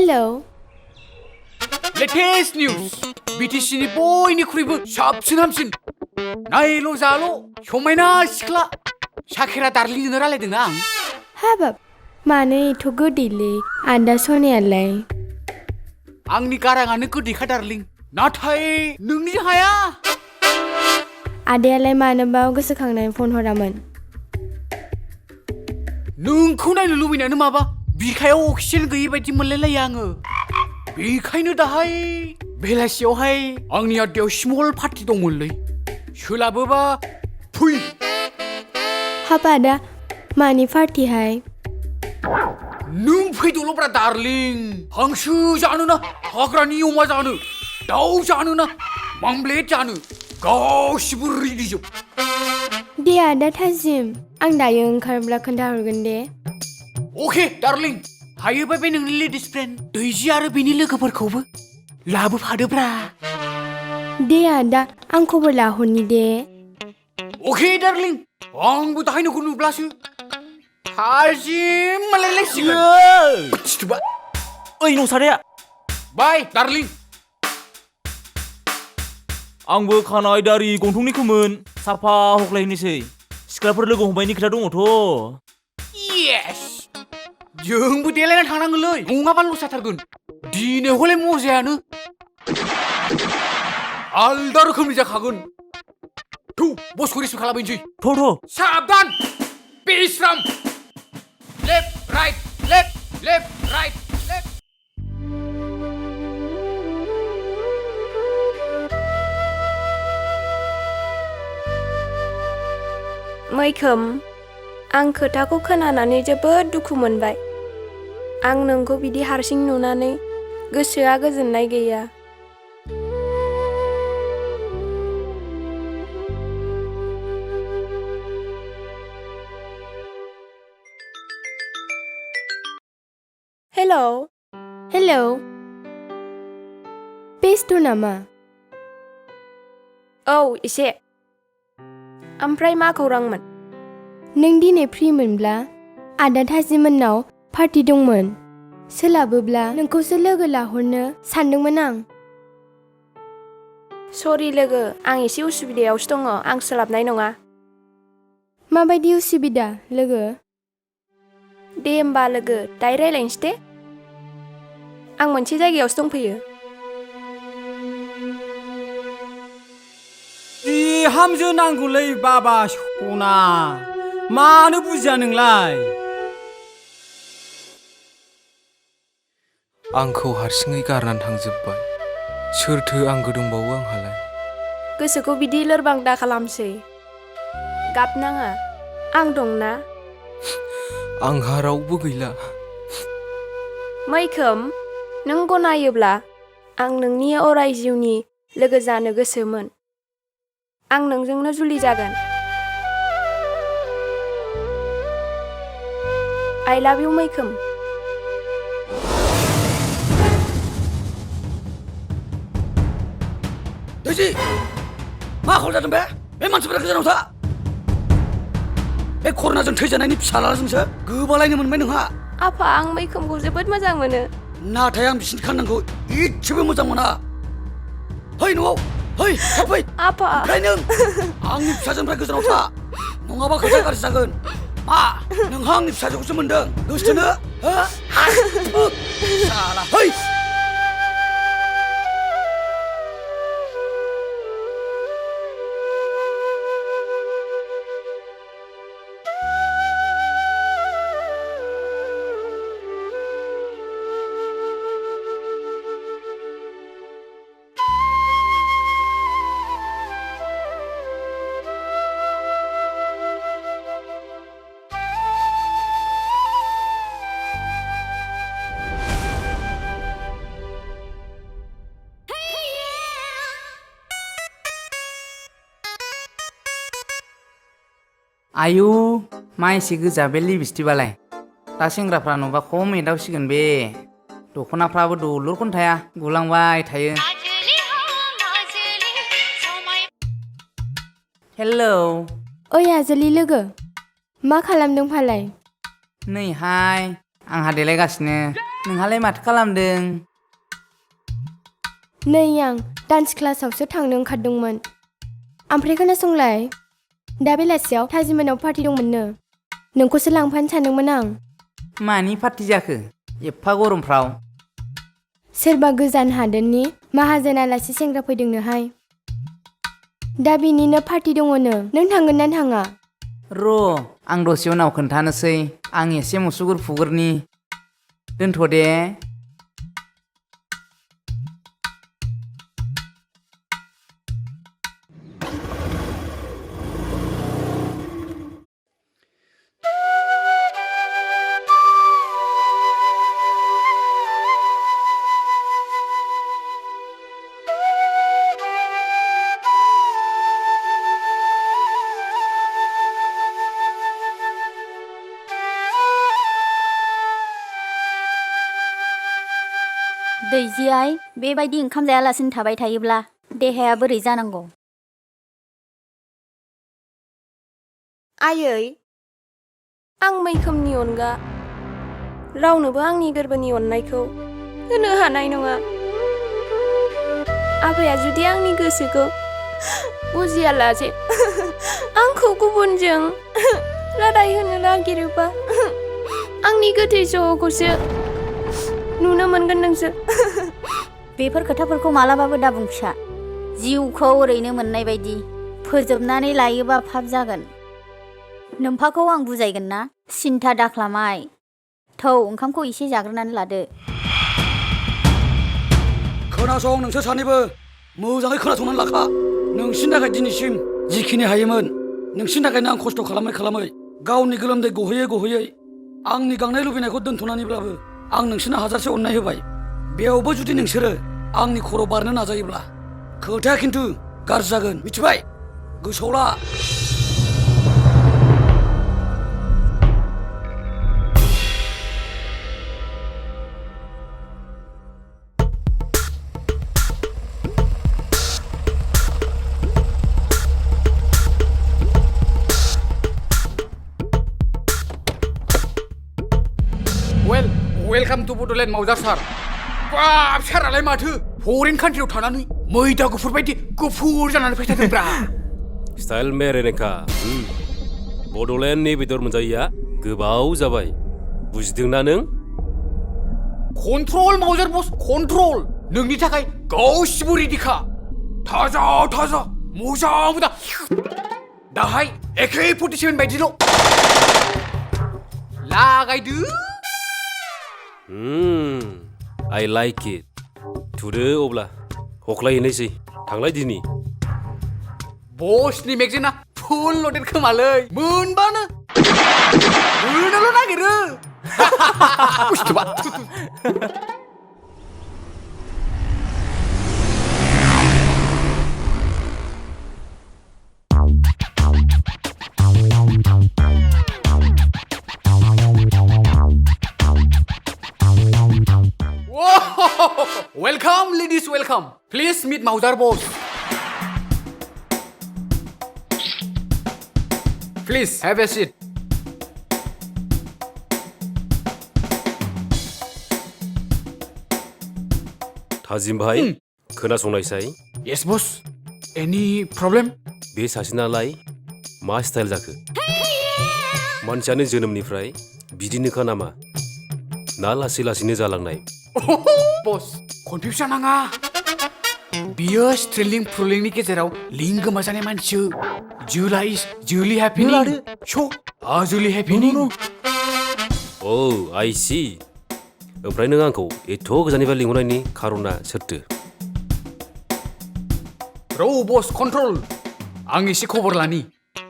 Hello. Latest news. BTCनि बयनिख्रुइबो साबसिन हामसिन नायल' जाल' समायना सिख्ला साखेरा दार्लिंजोंनो रायलायदों आं। हाबाब मानो एथ' गोदैलै आदा सनायालाय? आंनि गाराङानो गोदैखा दार्लिं, नाथाय नोंनिजों हाया। आदायालाय मानोबा गोसोखांनानै फन हरामोन? नोंखौ नायनो लुबैनायानो माबा बिखायाव अक्सिजेन गैयै बायदि मोनलायलायो आङो। बेखायनो दाहाय बेलासियावहाय आंनि आड्डायाव स्मल पार्टि दंमोनलै, सोलाबोबा फै। हाब आदा मानि पार्टिहाय? नों फैदोल'ब्रा दार्लिं, हांसो जानो ना हाग्रानि अमा जानो, दाउ जानो ना मामब्लेट जानो, गासिबो रेडिजोब। दे आदा थाजिम, आं दायो ओंखारब्ला खोन्थाहरगोन दे। अके दार्लिं, हायोबा बे नोंनि लेडिस फ्रेन्ड दैजि आरो बिनि लोगोफोरखौबो लाबोफादोब्रा। दे आदा आं खबर लाहरनि दे। अके दार्लिं, आंबो दाहाय नोंखौ नुब्लासो थाजिम मोनलायलायसिगोन। ओइ नंसारिया। बाय दार्लिं। आंबो खानाय दारि गन्थंनिखौमोन साफा हख्लायहैनोसै। सिख्लाफोर लोगो हमबायनि खोथा दङथ'। येस, जोंबो देलायनानै थांनांगोनलै, नङाबा लस जाथारगोन। दिनै हले मजायानो आलदा रोखोमनि जाखागोन। थौ बसखौ रिसिभ खालामहैनोसै। थ' साबधान, बेस्राम। Left right left left right left. मैखोम, आं खोथाखौ खोनानानै जोबोद दुखु मोनबाय। आं नोंखौ बिदि हारसिं नुनानै गोसोआ गोजोननाय गैया। हेलौ। हेलौ, बेस्थ' नामा? औ एसे। ओमफ्राय मा खौरांमोन? नों दिनै फ्रि मोनब्ला आदा थाजिमोननाव पार्टि दंमोन, सोलाबोब्ला नोंखौसो लोगो लाहरनो सानदोंमोन आं। सरि लोगो, आं एसे उसुबिदायावसो दङ, आं सोलाबनाय नङा। माबायदि उसुबिदा लोगो? दे होमबा लोगो, दायो रायलायनोसै दे। आं मोनसे जायगायावसो दंफैयो। बिहामजो नांगौलै बाबा सना, मानो बुजिया नोंलाय? आंखौ हारसिङै गारनानै थांजोब्बाय, सोरथो आंगो दंबावो आंहालाय? गोसोखौ बिदि लोरबां दा खालामसै, गाबनाङा, आं दंना। आंहा रावबो गैला। मैखोम, नों गनायोब्ला आं नोंनि अराय जिउनि लोगो जानो गोसोमोन। आं नोंजोंनो जुलि जागोन। आइ लाभ इउ मैखोम। दैजि, मा खल जादों बे? बे मानसिफोरा गोजानाव था। बे कर'नाजों थैजानायनि फिसाज्लाजोंसो गोबालायनो मोनबाय नोंहा। आफा, आं मैखोमखौ जोबोद मोजां मोनो। नाथाय आं बिसिनि खाननांगौ इसेबो मोजां मोना। फै न'आव, फै थाब फै। आफा। ओमफ्राय नों आंनि फिसाजोनिफ्राय गोजानाव था, नङाबा खोथाया गाज्रि जागोन। मा नोंहा आंनि फिसाजोखौसो मोनदों, गोसोथोनो हो? साला फै। आयु मा एसे गोजा बे लिपस्टिकआलाय, दा सेंग्राफ्रा नुबा खम एदावसिगोन बे। दख'नाफ्राबो दलरखौनो थाया, गुलांबाय थायो। हेलौ। ओइ आजोलि लोगो, मा खालामदों फालाय? नैहाय आंहा देलायगासिनो, नोंहालाय माथो खालामदों? नै आं डान्स क्लासावसो थांनो ओंखारदोंमोन। ओमफ्राय खोनासंलाय, दा बेलासियाव थाजिमोनाव पार्टि दंमोननो। नोंखौसो लांफानो सानदोंमोन आं। मानि पार्टि जाखो एफा गरमफ्राव? सोरबा गोजान हादोरनि माहाजोन आलासि सेंग्रा फैदोंनोहाय। दा बिनिनो पार्टि दङनो। नों थांगोन ना थाङा? र' आं दसे उनाव खोन्थानोसै। आं एसे मुसुगुर फुगुरनि। दोनथ' दे। दैजि आइ, बेबायदि ओंखाम जायालासिनो थाबाय थायोब्ला देहाया बोरै जानांगौ? आयै, आं मैखोमनि अनगा रावनोबो आंनि गोरबोनि अननायखौ होनो हानाय नङा। आफाया जुदि आंनि गोसोखौ बुजियालासे आंखौ गुबुनजों रादाय होनो नागिरोबा आंनि गोथै सह'खौसो नुनो मोनगोन नोंसोर। बेफोर खोथाफोरखौ मालाबाबो दाबुं फिसा। जिउखौ ओरैनो मोननाय बायदि फोजोबनानै लायोबा पाप जागोन। नोम्फाखौ आं बुजायगोन ना? सिन्था दाख्लामाय। थौ ओंखामखौ एसे जाग्रोनानै लादो। खोनासं नोंसोर सानैबो मोजाङै खोनासंनानै लाखा। नोंसिनि थाखाय दिनैसिम जिखिनि हायोमोन, नोंसिनि थाखायनो आं खस्थ' खालामै गावनि गोलोमदै गहोयै आंनि गांनाय लुबैनायखौ दोनथ'नानैब्लाबो आं नोंसोरनो हाजारसे अननाय होबाय। बेयावबो जुदि नोंसोरो आंनि खर' बारनो नाजायोब्ला खोथाया खिन्थु गाज्रि जागोन, मिथिबाय? गोसोआव ला। वेलकाम टु बड'लेण्ड मावजार सार। बाब सारालाय माथो फरेन कान्ट्रियाव थानानै मैदा गुफुर बायदि गुफुर जानानै फैथारदोंब्रा। स्टाइल मेरेनेखा। बड'लेण्डनि बेदर मोनजायैया गोबाव जाबाय, बुजिदोंना नों? कन्ट्रल मावजार बस, कन्ट्रल। नोंनि थाखाय गासिबो रेडिखा। थाजा मोजां। दाहाय एके 47 बायदिल' लागायदो। I like it. थुदो अब्ला हख्लायहैनोसै। थांलाय दिनि। बसनि मेगजेना फुल लडेड खोमालै। मोनोल' नागिरो। बुस्थुवा। Welcome, ladies, welcome. Please meet Maudar boss. Please have a seat. थाजिम भाई, खोनासंनायसाय। Yes, boss. Any problem? बे सासेनालाय मा स्टाइल जाखो? मानसियानो जोनोमनिफ्राय बिदिनोखा नामा? ना लासैनो जालांनाय? बस, कनफिउसन नाङा। बियो स्ट्रेलिं फ्रुलिंनि गेजेराव लिं गोमाजानाय मानसि। जुलि हेपिनिं। जुलि हेपिनिं। औ, आइ सी। ओमफ्राय नों आंखौ एथ' गोजाननिफ्राय लिंहरनायनि खारना सोरथो? रौ बस, कन्ट्रल। आं एसे खबर लानि।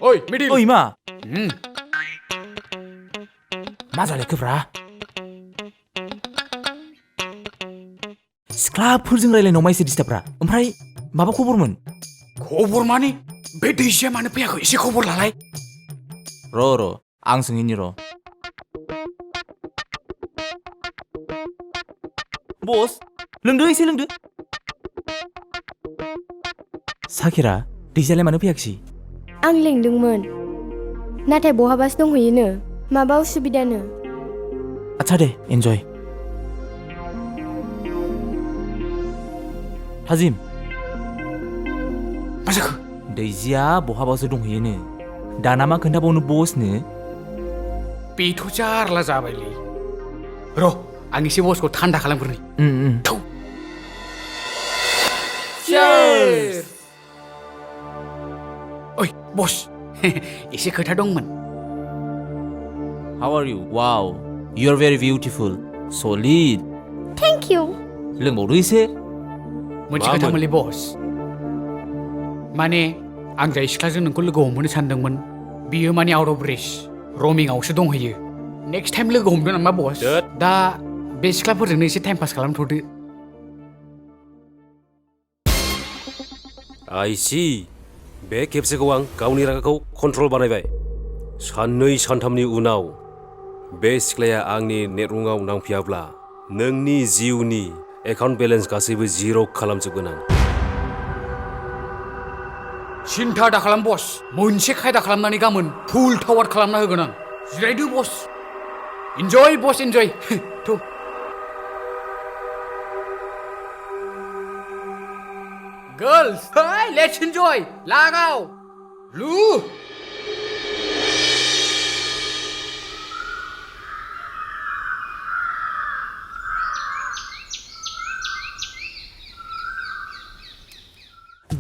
ओइ मिडिल। ओइ मा? मा जालायखोब्रा? सिख्लाफोरजों रायलायनायाव मा एसे डिस्टार्बरा? ओमफ्राय माबा खबरमोन? खबर माने बे दैजिया मानो फैयाखै? एसे खबर लालाय। र' आं सोंहैनि र'। बस, एसे लोंदो। साकिरा, दैजियालाय मानो फैयाखिसै? आं लेंदोंमोन, नाथाय बहाबासो दंहैयोनो। माबा उसुबिदानो। आच्छा दे, एन्जय। थाजिम मा जाखो दैजिया बहाबासो दंहैयोनो दाना मा खोन्थाबावनो बसनो बेथ' जारला जाबायलै र' आं एसे बसखौ थान्दा खालामग्रोनि थौ Cheers! ओइ बस एसे खोथा दंमोन How are you? Wow, you're very beautiful. Solid. Thank you. लोंबावदो एसे मोनसे खोथामोनलै बस माने आं जाय सिख्लाजों नोंखौ लोगो हमहोनो सानदोंमोन बियो माने आउट अफ रेस रमिंआवसो दंहैयो नेक्स्ट टाइम लोगो हमदो नामा बस दा बे सिख्लाफोरजोंनो एसे टाइम पास खालामथ'दो आइसि बे खेबसेखौ आं गावनि रागाखौ कन्ट्रल बानायबाय साननै सानथामनि उनाव बे सिख्लाया आंनि नेटवर्कआव नांफैयाब्ला नोंनि जिउनि एकाउन्ट बेलेन्स गासैबो जिर' खालामजोबगोन आं सिन्था दा खालाम बस मोनसे खायदा खालामनानै गाबोन फुल टावार खालामना होगोन आं जिरायदो बस इन्जय बस इन्जय थौ Girls, hey, let's enjoy. Lagaw. Lu.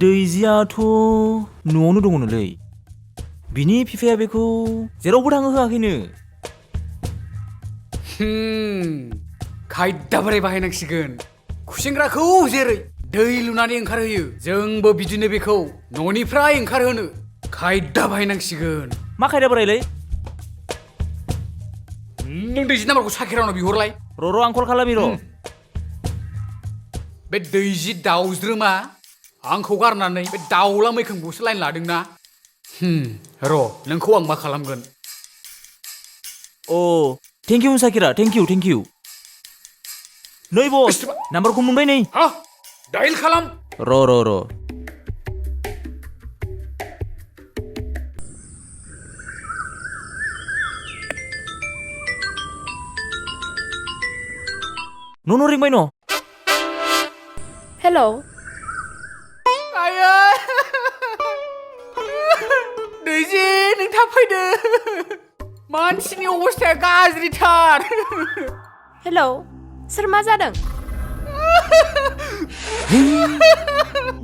दैजियाथ' न'आवनो दङनोलै बिनि बिफाया बेखौ जेरावबो थांनो होआखैनो खायदा बोरै बाहायनांसिगोन खुसेंग्राखौ जेरै दै लुनानै ओंखारहोयो जोंबो बिदिनो बेखौ न'निफ्राय ओंखारहोनो खायदा बाहायनांसिगोन मा खायदा बोरायलै नों दैजि नाम्बारखौ साखिरावनाव बिहरलाय र' आं कल खालामि र' बे दैजि दाउज्रोमा आंखौ गारनानै बे दाउला मैखोमखौसो लाइन लादोंना र' नोंखौ आं मा खालामगोन अ थेंक इउ साकिरा थेंक इउ नै बस नाम्बारखौ मोनबाय नै हा डायल खालाम र' न' रिंबाय न' हेलौ आयै दैजि नों थाब फैदो मानसिनि अबस्थाया गाज्रिथार हेलौ सोर मा जादों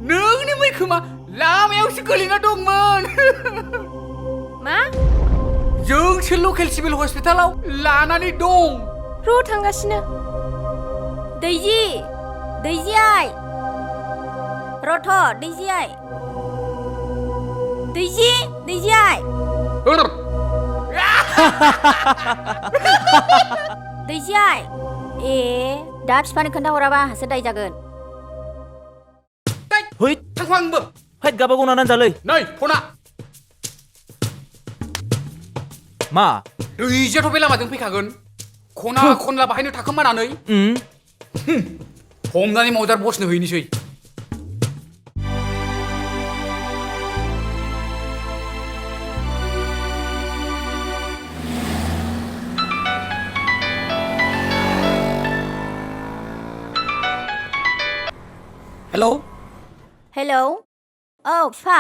नोंनि मैखोमा लामायावसो गोलैना दंमोन मा जोंसो लकेल सिभिल हस्पिटालाव लानानै दं र' थांगासिनो दैजि आइ रथ' दैजि आइ ए दा बिफानो खोन्थाहराबा आंहासो दाय जागोन है थांफा आंबो हैद गाबागाव नानानै जालै नै फना मा दैजियाथ' बे लामाजों फैखागोन खना खनला बाहायनो थाखोमानानै हमनानै मावजार बसनो हैनोसै हेलौ औ बिफा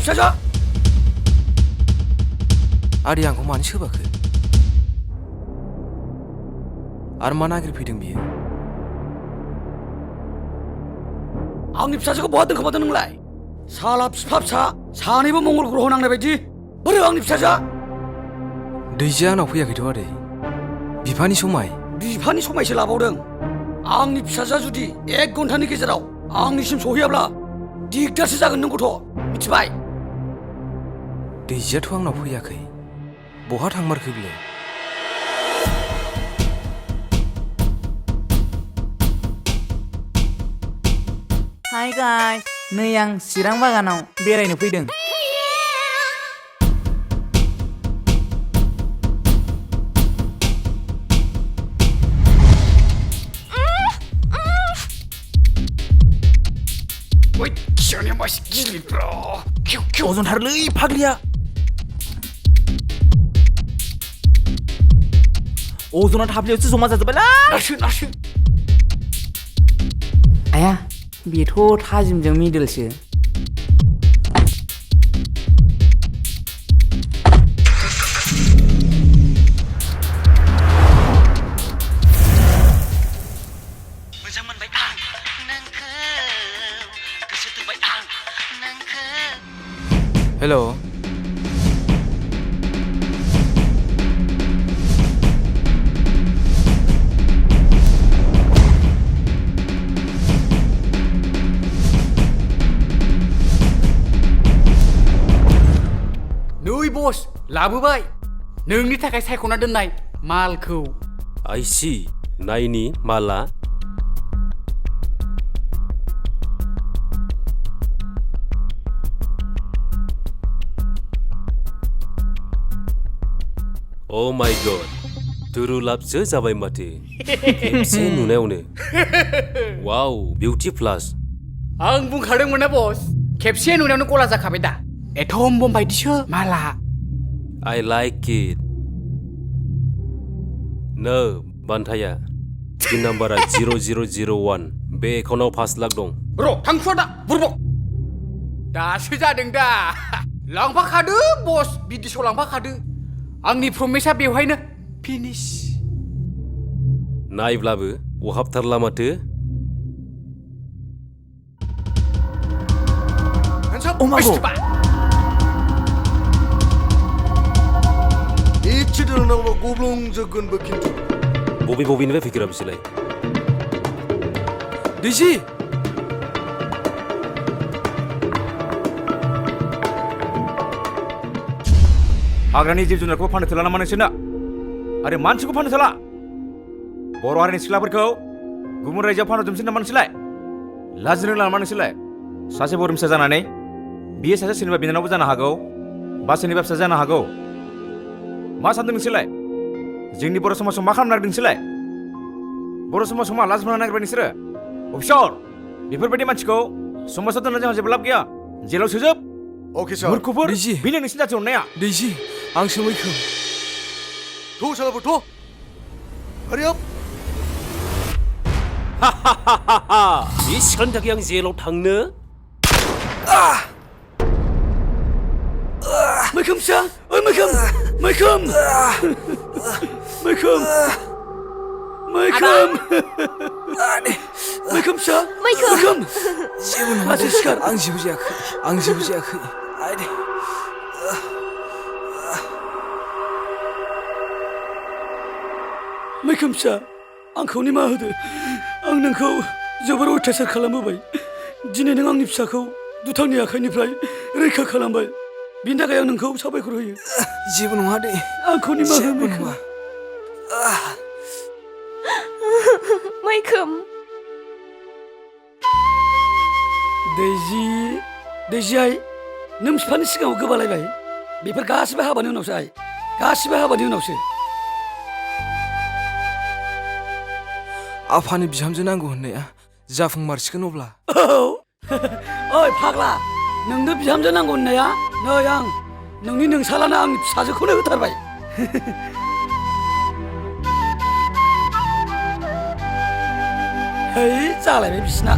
फिसाजा आदै आंखौ मानो सोबाखै आरो मा नागिरफैदों बियो आंनि फिसाजोखौ बहा दोनखोमादों नोंलाय साला फिफा फिसा सानैबो मंगल ग्रह नांनाय बायदि बोरो आंनि फिसाजोआ दैजिया आंनाव फैयाखैथ' आदै बिफानि समायसो लाबावदों आंनि फिसाजोआ जुदि 1 घन्टानि गेजेराव आंनिसिम सहैयाब्ला दिगदारसो जागोन नों गथ' मिथिबाय दैजियाथ' आंनाव फैयाखै बहा थांमारखो बिलाय हाय गाइस नै आं चिरां बागानाव बेरायनो फैदों ओइ खियानो मासे गिलिरब्रा अजनथारलै फाग्लिया अजना थाफ्लियावसो जमा जाजोब्बायलै नारसो आया बेथ' थाजिमजों मिडोलसो मोजां मोनबाय आं नोंखौ गोसो थोबाय आं नोंखौ हेल' नै बस लाबोबाय नोंनि थाखाय सायख'ना दोननाय मालखौ आइसि नायनि माला अ माय गड दुरुलाबसो जाबाय माथो खेबसे नुनायावनो वाव बिउटि प्लास आं बुंखादोंमोन ना बस खेबसे नुनायावनो गला जाखाबाय दा एथम बम बायदिसो माला आइ लाइक इट नो बान्थाया पिन नाम्बारा 0001 बे एकाउन्टाव 5 लाख दं र' थांखुवा दा बुरबक दासो जादों दा लांफाखादो बस बिदेशआव लांफाखादो आंनि प्रमिसा बेवहायनो फिनिश नायब्लाबो अहाबथारला माथो बबेनिफ्राय फैखोरा बिसोरलाय दैजि हाग्रानि जिब जुनारखौ फाननो थोला नामा नोंसोरना आरो मानसिखौ फाननो थोला बर' हारिनि सिख्लाफोरखौ गुबुन रायजोआव फाननो जोमसै नामा नोंसोरलाय लाजिनो रोंला नामा नोंसोरलाय सासे बर' फिसा जानानै बियो सासे सोरनिबा बिनानावबो जानो हागौ बा सोरनिबा फिसा जानो हागौ मा सानदों नोंसोरलाय जोंनि बर' समाजाव मा खालामनो नागिरदों नोंसोरलाय बर' समाजाव मा लाज फोनांनो नागिरबाय नोंसोरो अफिसार बेफोरबायदि मानसिखौ समाजाव दोनना जोंहा जेबो लाब गैया जेलाव सोजोब अके सार मुर्खफोर दैजि बेनो नोंसिनि जाथि अननाया दैजि आंसो मैखोम थ' सालाबो थ' हारि आप बे सिख्लानि थाखाय आं जेलाव थांनो मैखोम फिसा ओइ मैखोम मैखोम मैखोम मैखोम मैखोम फिसा मैखोम जेबो नङा मासे सिखार आं जेबो जायाखै आइदे मैखोम फिसा आंखौ निमाहा होदो आं नोंखौ जोबोर अयथासार खालामबोबाय दिनै नों आंनि फिसाखौ दुथांनि आखाइनिफ्राय रैखा खालामबाय बिनि थाखाय आं नोंखौ साबायखर होयो जेबो नङा दे आंखौ निमाहा हो मैखोम मैखोम दैजियाय नों बिफानि सिगाङाव गोबालायबाय बेफोर गासिबो हाबानि उनावसो आइ गासिबो हाबानि उनावसो आफानि बिहामजो नांगौ होननाया जाफुंमारसिगोन अब्ला ओइ फाग्ला नोंनो बिहामजो नांगौ होननाया नै आं नोंनि नोंसालानो आंनि फिसाजोखौनो होथारबाय है जालायबाय बिसिना